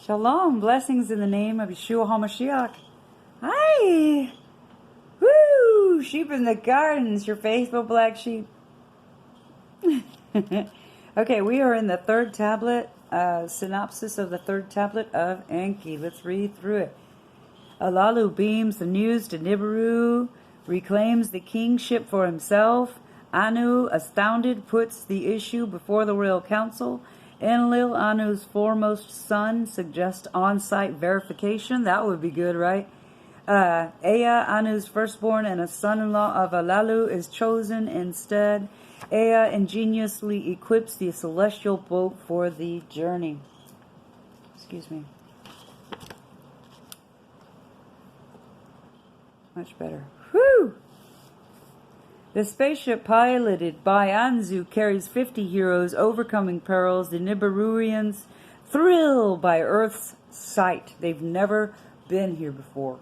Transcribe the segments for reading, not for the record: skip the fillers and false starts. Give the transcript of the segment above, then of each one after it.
Shalom, blessings in the name of Yeshua HaMashiach. Hi! Woo! Sheep in the gardens, your faithful black sheep. Okay, we are in the third tablet, synopsis of the third tablet of Enki. Let's read through it. Alalu beams the news to Nibiru, reclaims the kingship for himself. Anu, astounded, puts the issue before the royal council. Enlil, Anu's foremost son, suggests on-site verification. That would be good, right? Ea, Anu's firstborn and a son-in-law of Alalu, is chosen instead. Ea ingeniously equips the celestial boat for the journey. Excuse me. Much better. Whew! The spaceship piloted by Anzu carries 50 heroes overcoming perils. The Nibiruians thrill by Earth's sight. They've never been here before.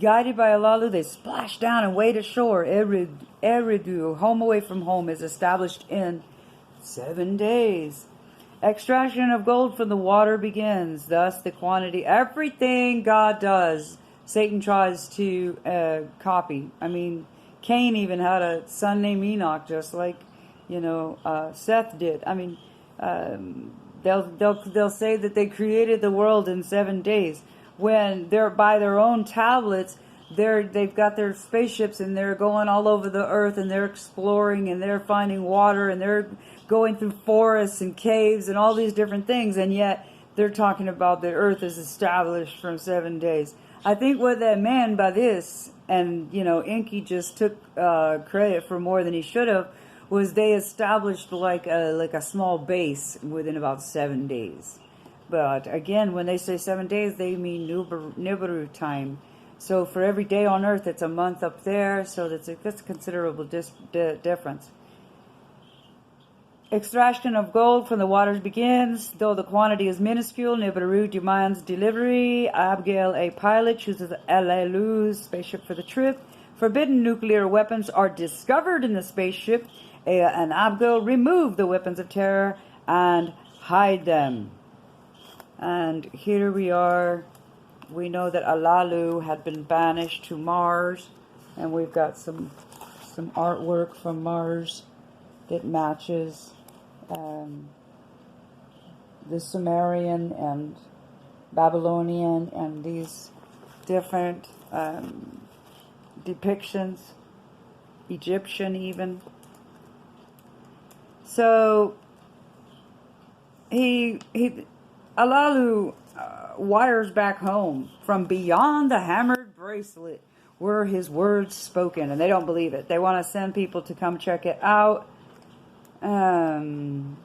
Guided by Alalu, they splash down and wade ashore. Eridu, home away from home, is established in 7 days. Extraction of gold from the water begins. Thus, the quantity, everything God does, Satan tries to copy. I mean, Cain even had a son named Enoch, just like, Seth did. I mean, they'll say that they created the world in 7 days, when they're by their own tablets. They've got their spaceships and they're going all over the earth and they're exploring and they're finding water and they're going through forests and caves and all these different things, and yet they're talking about the earth is established from 7 days. I think what that meant by this, and Enki just took credit for more than he should have, was they established like a small base within about 7 days. But again, when they say 7 days, they mean Nibiru time. So for every day on Earth, it's a month up there. So that's a considerable difference. Extraction of gold from the waters begins. Though the quantity is minuscule, Nibiru demands delivery. Abigail, a pilot, chooses Alalu's spaceship for the trip. Forbidden nuclear weapons are discovered in the spaceship. Ea and Abigail remove the weapons of terror and hide them. And here we are. We know that Alalu had been banished to Mars, and we've got some artwork from Mars that matches the Sumerian and Babylonian and these different depictions, Egyptian even. So Alalu wires back home from beyond the hammered bracelet were his words spoken, and they don't believe it. They want to send people to come check it out. And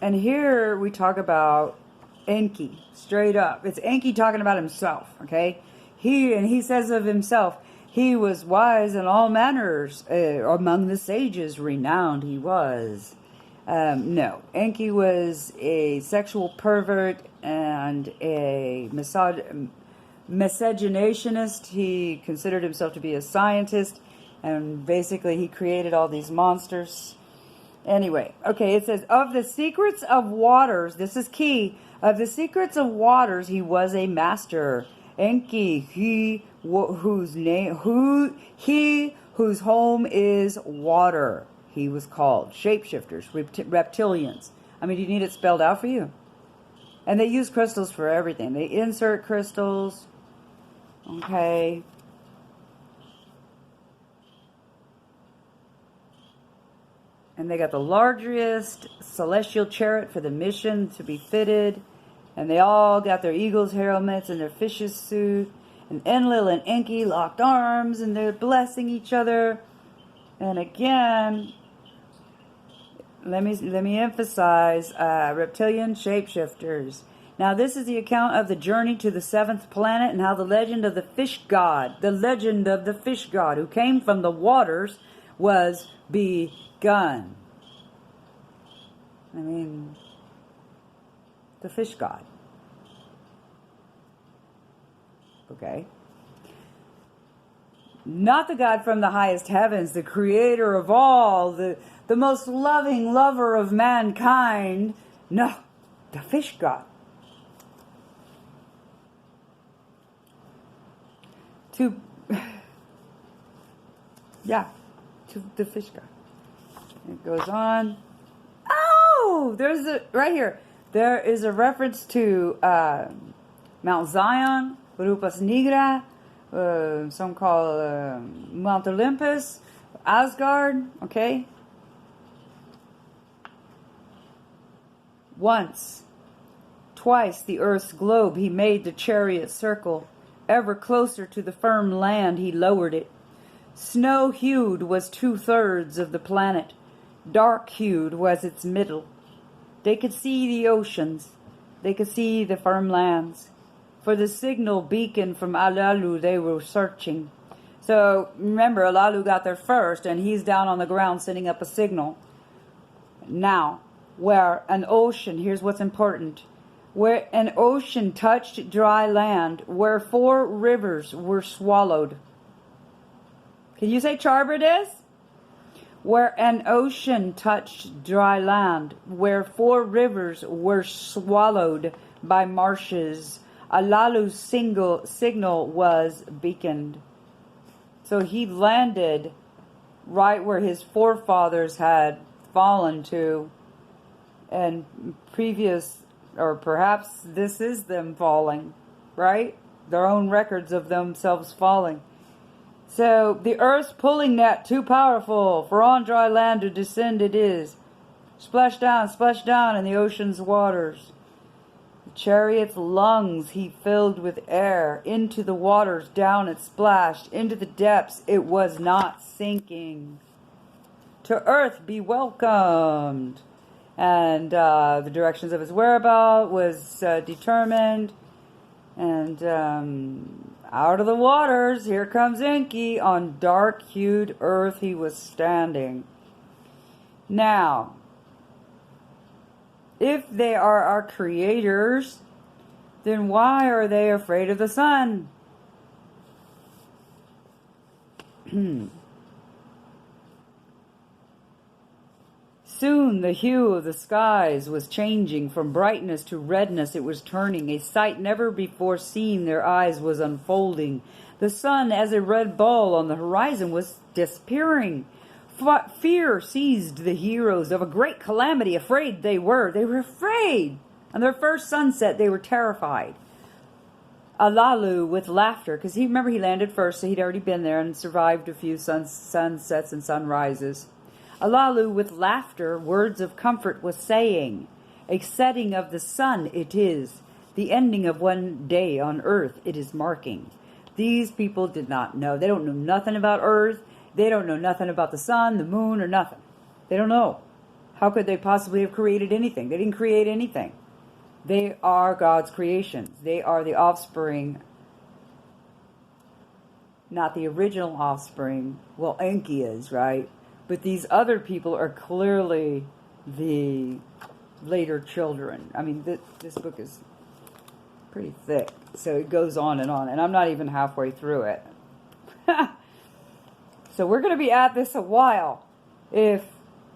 here we talk about Enki, straight up. It's Enki talking about himself, okay? He says of himself, he was wise in all manners, among the sages renowned he was. No, Enki was a sexual pervert and a miscegenationist. He considered himself to be a scientist, and basically he created all these monsters. Anyway, okay, it says, of the secrets of waters, this is key, of the secrets of waters he was a master. Enki, whose home is water, he was called. Shapeshifters, reptilians. I mean, do you need it spelled out for you? And they use crystals for everything. They insert crystals. Okay. And they got the largest celestial chariot for the mission to be fitted. And they all got their eagle's helmets and their fish's suit. And Enlil and Enki locked arms and they're blessing each other. And again, let me emphasize reptilian shapeshifters. Now this is the account of the journey to the 7th planet and how the legend of the fish god who came from the waters was begun. I mean, the fish god. Okay. Not the God from the highest heavens, the creator of all, the most loving lover of mankind. No, the fish god. to, yeah, to the fish god. It goes on. Oh, there's a, right here. There is a reference to Mount Zion, Rupas Nigra, some call Mount Olympus, Asgard, okay? Once, twice the earth's globe he made the chariot circle. Ever closer to the firm land he lowered it. Snow-hued was 2/3 of the planet. Dark-hued was its middle. They could see the oceans. They could see the firm lands. For the signal beacon from Alalu they were searching. So remember, Alalu got there first, and he's down on the ground setting up a signal. Now, where an ocean, here's what's important, where an ocean touched dry land, where 4 rivers were swallowed. Can you say Charbardis? Where an ocean touched dry land, where 4 rivers were swallowed by marshes, Alalu's signal was beaconed. So he landed right where his forefathers had fallen to, and previous, or perhaps this is them falling, right? Their own records of themselves falling. So the earth's pulling net too powerful, for on dry land to descend it is. Splash down in the ocean's waters. The chariot's lungs he filled with air. Into the waters down it splashed. Into the depths it was not sinking. To earth be welcomed. And the directions of his whereabout was determined. And out of the waters, here comes Enki. On dark-hued earth he was standing. Now, if they are our creators, then why are they afraid of the sun? Soon the hue of the skies was changing. From brightness to redness it was turning. A sight never before seen their eyes was unfolding. The sun, as a red ball on the horizon, was disappearing. Fear seized the heroes of a great calamity. Afraid they were. They were afraid. On their first sunset they were terrified. Alalu with laughter, because he landed first, so he'd already been there and survived a few sunsets and sunrises. Alalu with laughter, words of comfort was saying, a setting of the sun it is, the ending of one day on earth it is marking. These people did not know. They don't know nothing about earth. They don't know nothing about the sun, the moon, or nothing. They don't know. How could they possibly have created anything? They didn't create anything. They are God's creations. They are the offspring, not the original offspring. Well, Enki is, right? But these other people are clearly the later children. I mean, this book is pretty thick, so it goes on, and I'm not even halfway through it. So we're going to be at this a while if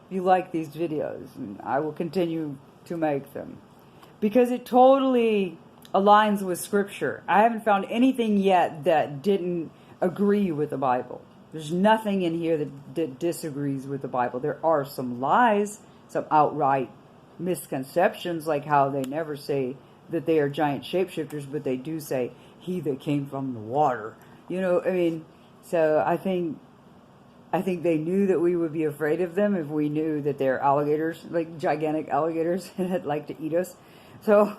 you like these videos, and I will continue to make them, because it totally aligns with Scripture. I haven't found anything yet that didn't agree with the Bible. There's nothing in here that disagrees with the Bible. There are some lies, some outright misconceptions, like how they never say that they are giant shapeshifters, but they do say, he that came from the water. You know, I mean, so I think they knew that we would be afraid of them if we knew that they're alligators, like gigantic alligators that like to eat us. So,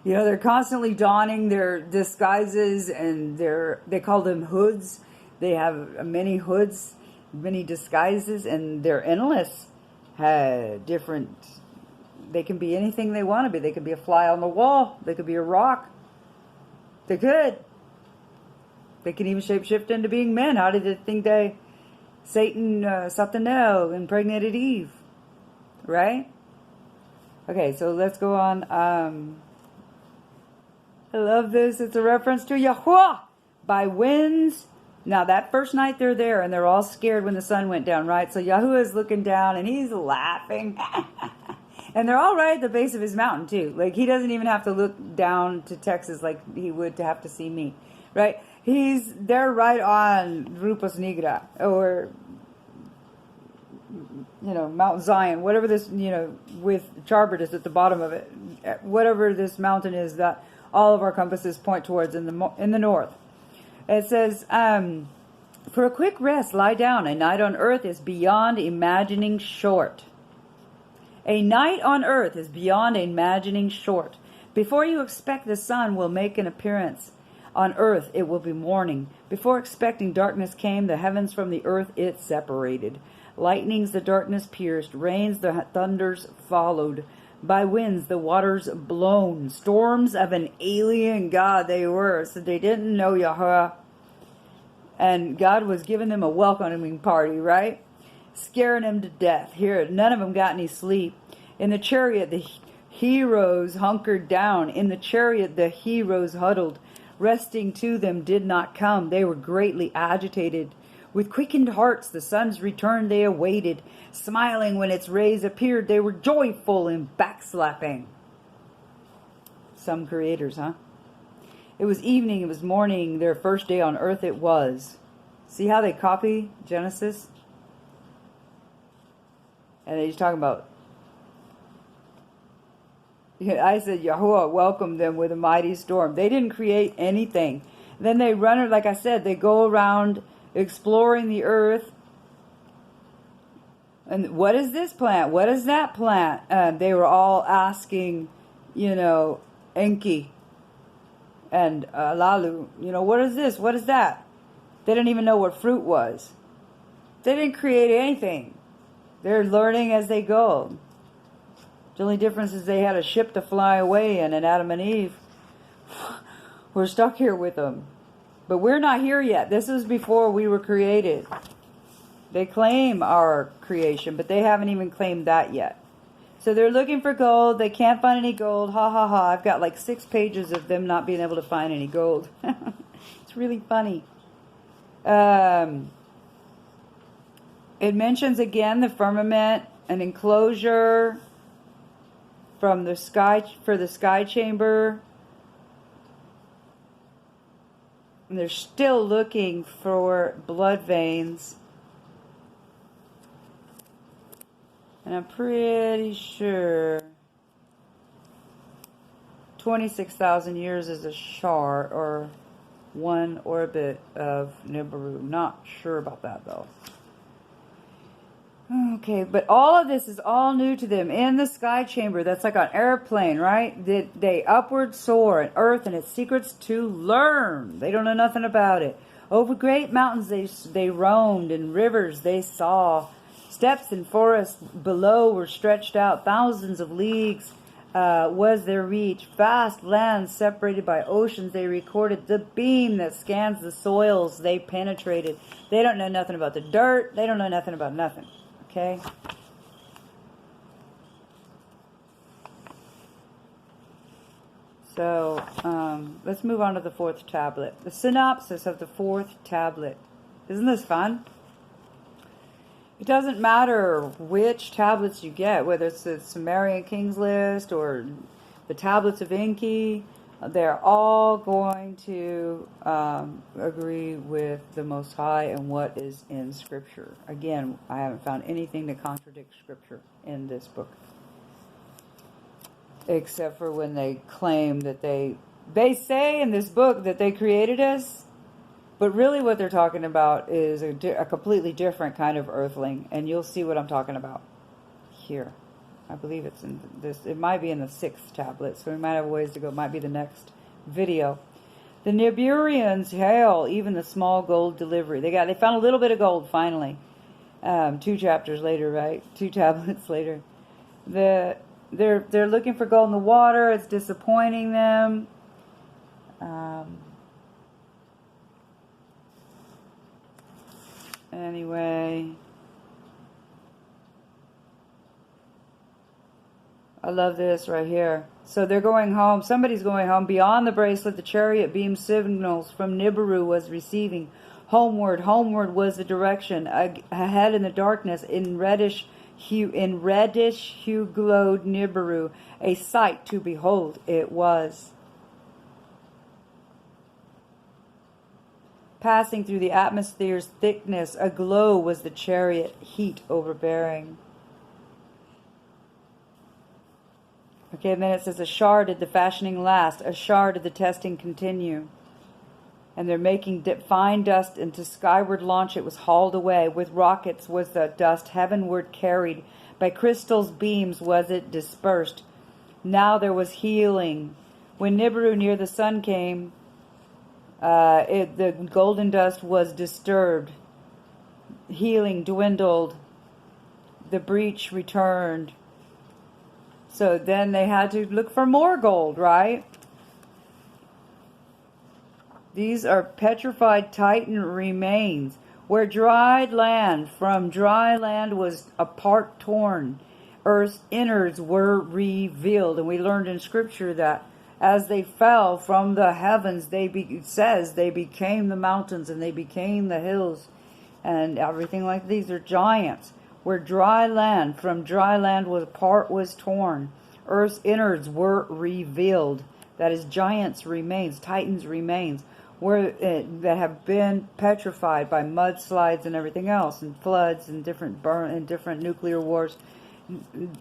you know, they're constantly donning their disguises, and they call them hoods. They have many hoods, many disguises, and they're endless. Different. They can be anything they want to be. They could be a fly on the wall. They could be a rock. They could. They can even shapeshift into being men. How did they think Satan, Satané, impregnated Eve? Right? Okay, so let's go on. I love this. It's a reference to Yahweh by winds. Now, that first night they're there, and they're all scared when the sun went down, right? So Yahuwah is looking down, and he's laughing. And they're all right at the base of his mountain, too. Like, he doesn't even have to look down to Texas like he would to have to see me, right? They're right on Rupas Nigra, or Mount Zion, whatever this, with Charbit is at the bottom of it, whatever this mountain is that all of our compasses point towards in the north. It says, for a quick rest, lie down. A night on earth is beyond imagining short. A night on earth is beyond imagining short. Before you expect the sun will make an appearance on earth, it will be morning. Before expecting darkness came, the heavens from the earth it separated. Lightnings the darkness pierced, rains the thunders followed. By winds the waters blown, storms of an alien God they were. So they didn't know Yahweh. And God was giving them a welcoming party, right? Scaring them to death. Here, none of them got any sleep. In the chariot, the heroes hunkered down. In the chariot, the heroes huddled. Resting to them did not come. They were greatly agitated. With quickened hearts, the sun's return they awaited. Smiling when its rays appeared, they were joyful in backslapping. Some creators, huh? It was evening, it was morning, their first day on earth it was. See how they copy Genesis? And he's talking about, I said, Yahuwah welcomed them with a mighty storm. They didn't create anything. Then they run, like I said, they go around exploring the earth. And what is this plant? What is that plant? They were all asking, Enki and Lalu, what is this? What is that? They didn't even know what fruit was. They didn't create anything. They're learning as they go. The only difference is they had a ship to fly away in, and Adam and Eve were stuck here with them. But we're not here yet. This is before we were created. They claim our creation, but they haven't even claimed that yet. So they're looking for gold. They can't find any gold. Ha ha ha. I've got like 6 pages of them not being able to find any gold. It's really funny. It mentions again the firmament, an enclosure from the sky, for the sky chamber. And they're still looking for blood veins. And I'm pretty sure 26,000 years is a shar, or one orbit of Nibiru. Not sure about that though. Okay, but all of this is all new to them. In the sky chamber, that's like an airplane, right? They upward soar, and earth and its secrets to learn. They don't know nothing about it. Over great mountains they roamed, and rivers they saw. Steppes and forests below were stretched out. Thousands of leagues was their reach. Vast lands separated by oceans they recorded. The beam that scans the soils they penetrated. They don't know nothing about the dirt. They don't know nothing about nothing. Okay? So, let's move on to the 4th tablet. The synopsis of the 4th tablet. Isn't this fun? It doesn't matter which tablets you get, whether it's the Sumerian King's List or the tablets of Enki. They're all going to agree with the Most High and what is in Scripture. Again, I haven't found anything to contradict Scripture in this book. Except for when they claim that they say in this book that they created us. But really what they're talking about is a completely different kind of earthling. And you'll see what I'm talking about here. I believe it's in this. It might be in the 6th tablet, so we might have a ways to go. It might be the next video. The Niburians hail even the small gold delivery. They found a little bit of gold finally. 2 chapters later, right? 2 tablets later. They're looking for gold in the water. It's disappointing them. Anyway. I love this right here. So they're going home. Somebody's going home. Beyond the bracelet, the chariot beam signals from Nibiru was receiving. Homeward, homeward was the direction. Ahead in the darkness, in reddish hue glowed Nibiru. A sight to behold it was. Passing through the atmosphere's thickness, aglow was the chariot, heat overbearing. Okay, and then it says, Ashar did the fashioning last, Ashar did the testing continue. And they're making fine dust, and to skyward launch it was hauled away. With rockets was the dust heavenward carried. By crystal's beams was it dispersed. Now there was healing. When Nibiru near the sun came, the golden dust was disturbed. Healing dwindled. The breach returned. So then they had to look for more gold, right? These are petrified Titan remains, where dried land from dry land was apart torn. Earth's innards were revealed. And we learned in Scripture that as they fell from the heavens, it says they became the mountains and they became the hills and everything like these are giants. Where dry land from dry land was torn. Earth's innards were revealed. That is giants' remains, Titans' remains, that have been petrified by mudslides and everything else, and floods and different nuclear wars,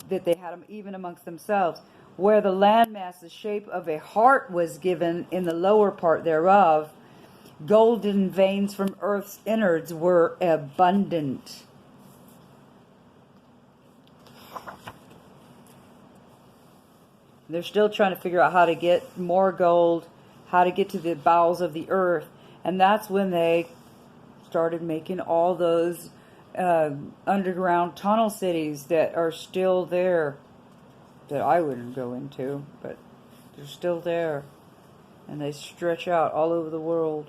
that they had them even amongst themselves. Where the landmass, the shape of a heart, was given in the lower part thereof, golden veins from Earth's innards were abundant. They're still trying to figure out how to get more gold, how to get to the bowels of the earth. And that's when they started making all those underground tunnel cities that are still there, that I wouldn't go into, but they're still there. And they stretch out all over the world.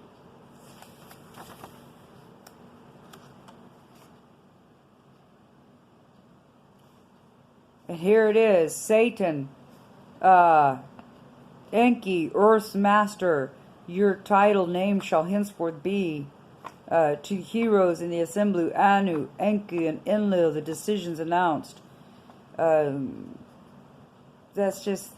And here it is, Satan, Enki, Earth's master, your title name shall henceforth be. To heroes in the assembly, Anu, Enki, and Enlil, the decisions announced. That's just,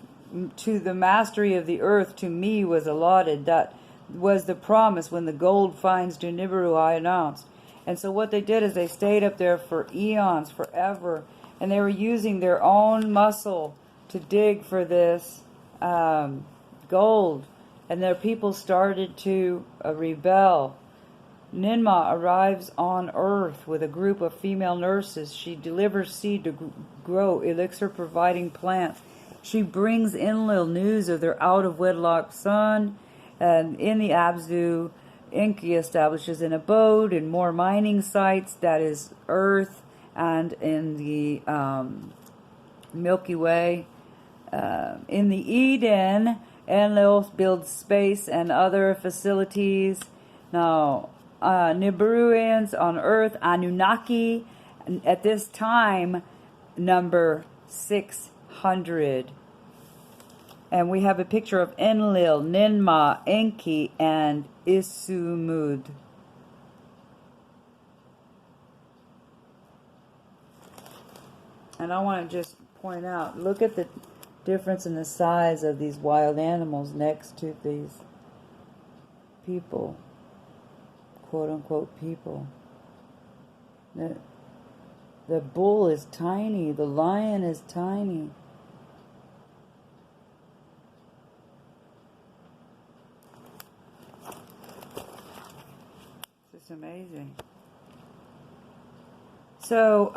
to the mastery of the earth, to me was allotted. That was the promise when the gold finds to Nibiru I announced. And so what they did is they stayed up there for eons, forever, and they were using their own muscle to dig for this gold, and their people started to rebel. Ninmah arrives on earth with a group of female nurses. She delivers seed to grow elixir-providing plants. She brings Enlil news of their out-of-wedlock son, and in the Abzu, Enki establishes an abode and more mining sites, that is Earth, and in the Milky Way. In the Eden, Enlil builds space and other facilities. Now, Nibiruans on Earth, Anunnaki, at this time, number 600. And we have a picture of Enlil, Ninmah, Enki, and Isumud. And I want to just point out, look at the difference in the size of these wild animals next to these people, quote-unquote people. The bull is tiny, the lion is tiny. It's amazing. So,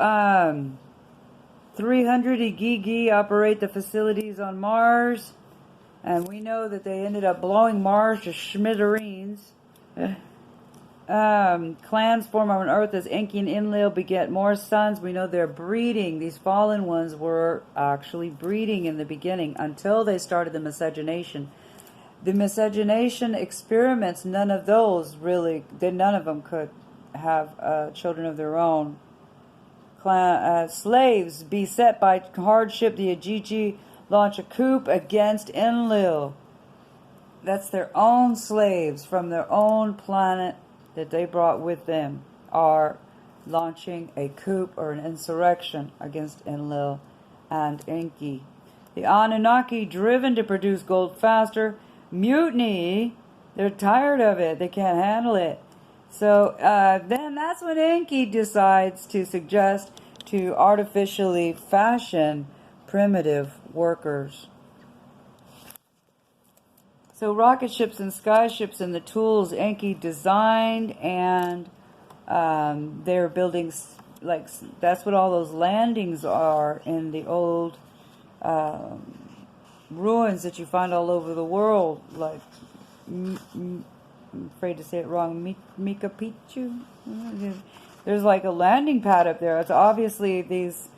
300 Igigi operate the facilities on Mars, and we know that they ended up blowing Mars to smithereens. Clans form on Earth as Enki and Enlil beget more sons. We know they're breeding. These fallen ones were actually breeding in the beginning until they started the miscegenation. The miscegenation experiments, none of those really, none of them could have children of their own. Slaves beset by hardship, the Igigi launch a coup against Enlil. That's their own slaves from their own planet that they brought with them are launching a coup or an insurrection against Enlil and Enki. The Anunnaki, driven to produce gold faster, mutiny. They're tired of it. They can't handle it. So then that's when Enki decides to suggest to artificially fashion primitive workers. So rocket ships and sky ships and the tools Enki designed, and they're building, like, that's what all those landings are in the old ruins that you find all over the world, like, I'm afraid to say it wrong, Mika Picchu? There's like a landing pad up there. It's obviously these,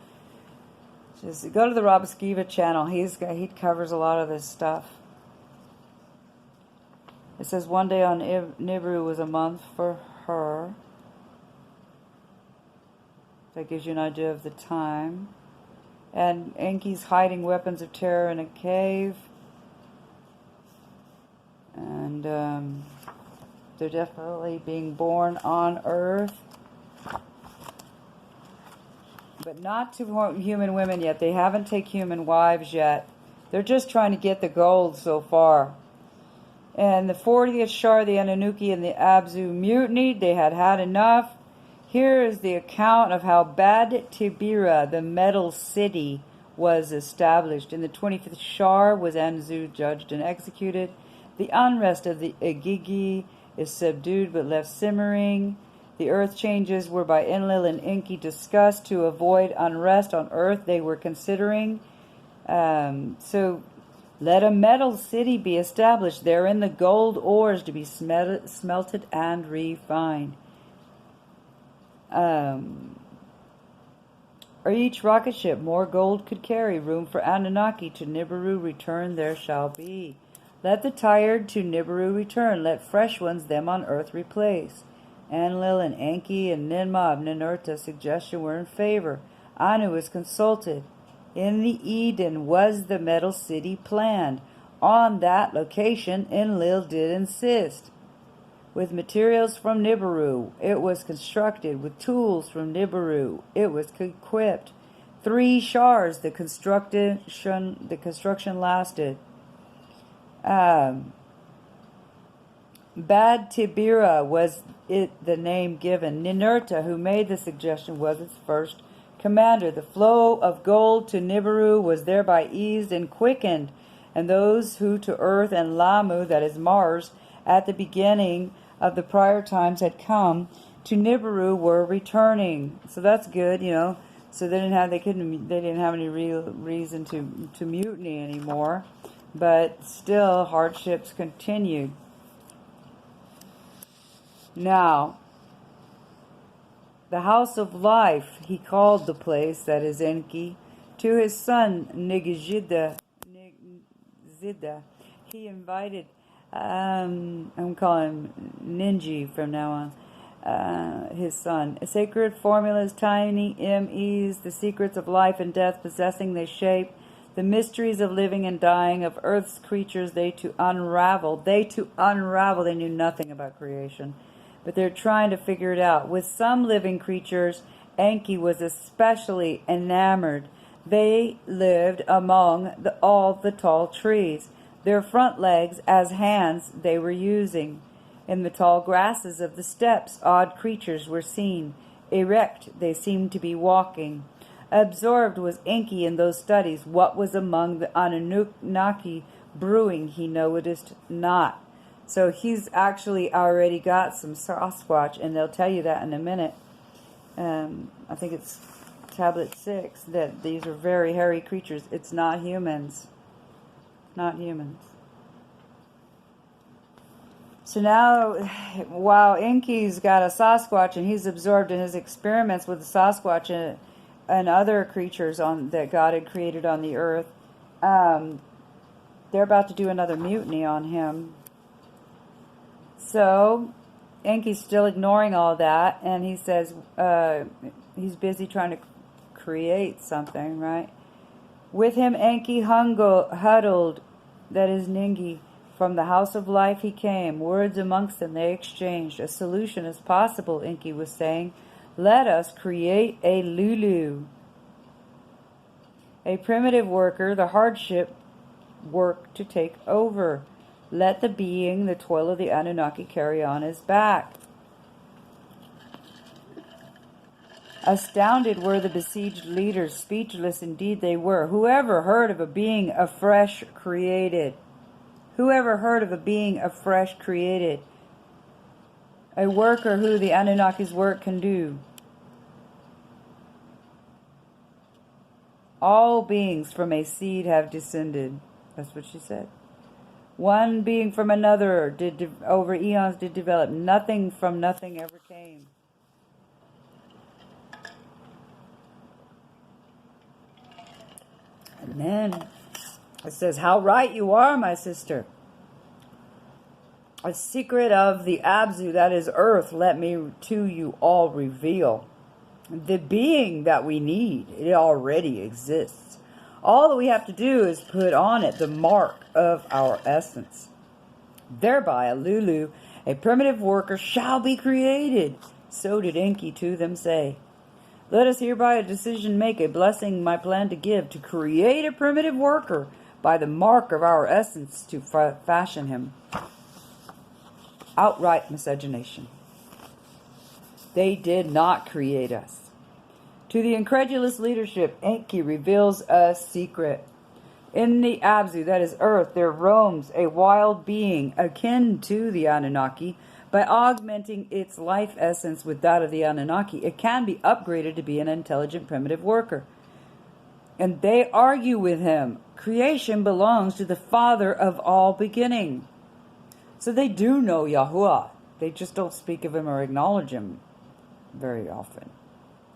just go to the Rob Skiva channel. He covers a lot of this stuff. It says one day on Nibiru was a month for her. That gives you an idea of the time. And Enki's hiding weapons of terror in a cave. And they're definitely being born on Earth. But not to human women yet. They haven't taken human wives yet. They're just trying to get the gold so far. And the 40th Shar, the Anunnaki, and the Abzu mutinied. They had had enough. Here is the account of how Bad Tibira, the metal city, was established. In the 25th Shar was Anzu judged and executed. The unrest of the Igigi is subdued but left simmering. The earth changes were by Enlil and Enki discussed to avoid unrest on earth they were considering. So let a metal city be established therein, the gold ores to be smelted and refined. Or each rocket ship more gold could carry, room for Anunnaki to Nibiru return there shall be. Let the tired to Nibiru return, let fresh ones them on earth replace. Enlil and Enki and Ninmah of Ninurta's suggestion were in favor. Anu was consulted. In the Eden was the metal city planned. On that location Enlil did insist. With materials from Nibiru, it was constructed. With tools from Nibiru, it was equipped. 3 shars the construction lasted. Bad Tibira was it the name given. Ninurta, who made the suggestion, was its first commander. The flow of gold to Nibiru was thereby eased and quickened, and those who to Earth and Lamu, that is Mars, at the beginning of the prior times had come to Nibiru were returning. So that's good, you know. So they didn't have any real reason to mutiny anymore, but still hardships continued. Now, the House of Life, he called the place, that is Enki, to his son Nigzida. He invited, I'm calling him Ninji from now on, his son. Sacred formulas, tiny MEs, the secrets of life and death possessing they shape, the mysteries of living and dying of Earth's creatures they to unravel. They knew nothing about creation, but they're trying to figure it out. With some living creatures, Enki was especially enamored. They lived among all the tall trees. Their front legs as hands they were using. In the tall grasses of the steppes, odd creatures were seen. Erect, they seemed to be walking. Absorbed was Enki in those studies. What was among the Anunnaki brewing he noticed not. So he's actually already got some Sasquatch, and they'll tell you that in a minute. I think it's Tablet 6, that these are very hairy creatures. It's not humans. Not humans. So now, while Enki's got a Sasquatch, and he's absorbed in his experiments with the Sasquatch and other creatures that God had created on the earth, they're about to do another mutiny on him. So Enki's still ignoring all that, and he says he's busy trying to create something, right? With him Enki huddled, that is Ningi. From the House of Life he came. Words amongst them they exchanged. A solution is possible, Enki was saying. Let us create a Lulu. A primitive worker, the hardship work to take over. Let the being, the toil of the Anunnaki carry on his back. Astounded were the besieged leaders, speechless indeed they were. Whoever heard of a being afresh created? Whoever heard of a being afresh created? A worker who the Anunnaki's work can do. All beings from a seed have descended. That's what she said. One being from another over eons did develop. Nothing from nothing ever came. And then it says, how right you are, my sister. A secret of the Abzu, that is earth, let me to you all reveal. The being that we need, it already exists. All that we have to do is put on it the mark of our essence. Thereby a Lulu, a primitive worker, shall be created. So did Enki to them say. Let us hereby a decision make, a blessing my plan to give, to create a primitive worker by the mark of our essence to fashion him. Outright miscegenation. They did not create us. To the incredulous leadership, Enki reveals a secret. In the Abzu, that is earth, there roams a wild being akin to the Anunnaki. By augmenting its life essence with that of the Anunnaki, it can be upgraded to be an intelligent primitive worker. And they argue with him. Creation belongs to the Father of all beginning. So they do know Yahuwah. They just don't speak of him or acknowledge him very often.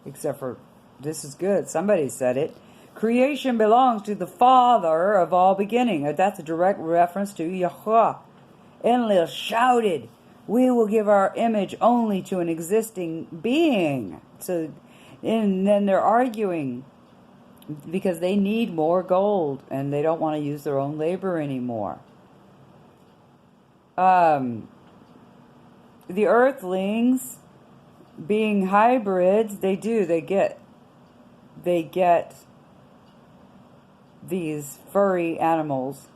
Except for, this is good, somebody said it. Creation belongs to the Father of all beginning. That's a direct reference to Yahuwah. Enlil shouted, we will give our image only to an existing being. So, and then they're arguing because they need more gold and they don't want to use their own labor anymore. The earthlings, being hybrids, they get these furry animals,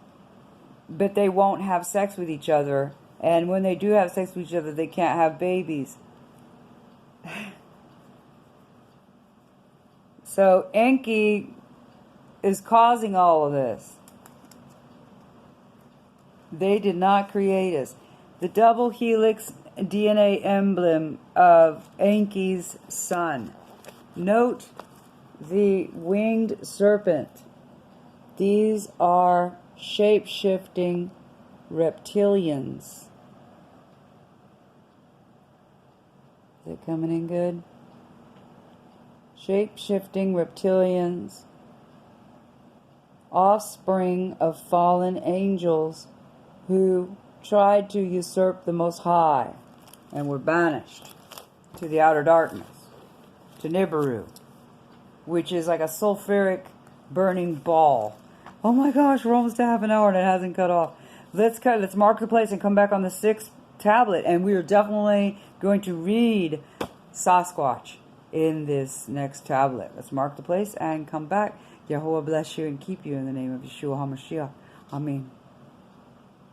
but they won't have sex with each other. And when they do have sex with each other, they can't have babies. So Enki is causing all of this. They did not create us. The double helix DNA emblem of Enki's son. Note the winged serpent. These are shape-shifting reptilians. Is it coming in good? Shape-shifting reptilians, offspring of fallen angels who tried to usurp the Most High and were banished to the outer darkness, to Nibiru, which is like a sulfuric burning ball. Oh my gosh, we're almost to half an hour and it hasn't cut off. Let's mark the place and come back on the 6th tablet, and we are definitely going to read Sasquatch in this next tablet. Let's mark the place and come back. Yahuwah bless you and keep you in the name of Yeshua HaMashiach. Amen.